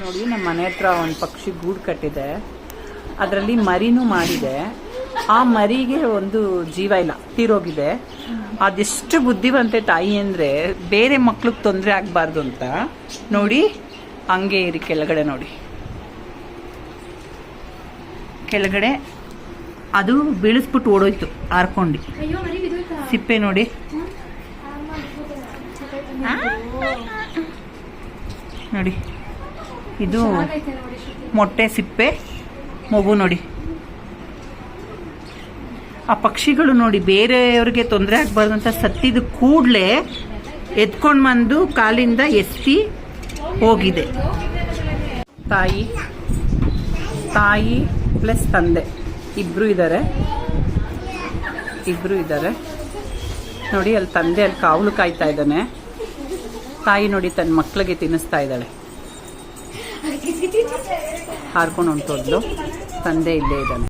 ನೋಡಿ, ನಮ್ಮ ಮನೆ ಹತ್ರ ಒಂದು ಪಕ್ಷಿ ಗೂಡು ಕಟ್ಟಿದೆ. ಅದರಲ್ಲಿ ಮರಿನೂ ಮಾಡಿದೆ. ಆ ಮರಿಗೆ ಒಂದು ಜೀವ ಇಲ್ಲ, ತೀರೋಗಿದೆ. ಅದೆಷ್ಟು ಬುದ್ಧಿವಂತೆ ತಾಯಿ ಅಂದರೆ, ಬೇರೆ ಮಕ್ಳಿಗೆ ತೊಂದರೆ ಆಗಬಾರ್ದು ಅಂತ ನೋಡಿ ಹಂಗೆ ಇರಿ. ಕೆಳಗಡೆ ನೋಡಿ, ಕೆಳಗಡೆ ಅದು ಬೀಳಿಸ್ಬಿಟ್ಟು ಓಡೋಯ್ತು ಹಾರ್ಕೊಂಡು. ಸಿಪ್ಪೆ ನೋಡಿ, ನೋಡಿ ಇದು ಮೊಟ್ಟೆ ಸಿಪ್ಪೆ ಮಗು ನೋಡಿ. ಆ ಪಕ್ಷಿಗಳು ನೋಡಿ ಬೇರೆಯವ್ರಿಗೆ ತೊಂದರೆ ಆಗಬಾರ್ದು ಅಂತ ಸತ್ತಿದ ಕೂಡಲೇ ಎತ್ಕೊಂಡು ಬಂದು ಕಾಲಿಂದ ಎಸ್ತಿ ಹೋಗಿದೆ. ತಾಯಿ ಪ್ಲಸ್ ತಂದೆ ಇಬ್ರು ಇದ್ದಾರೆ ನೋಡಿ. ಅಲ್ಲಿ ತಂದೆ ಅಲ್ಲಿ ಕಾವಲು ಕಾಯ್ತಾ ಇದ್ದಾನೆ. ತಾಯಿ ನೋಡಿ ತನ್ನ ಮಕ್ಕಳಿಗೆ ತಿನ್ನಿಸ್ತಾ ಇದ್ದಾಳೆ. ಹಾರ್ಕೊಂಡು ಹೊಂಟೋದ್ಲು. ತಂದೆ ಇಲ್ಲೇ ಇದ್ದಾನೆ.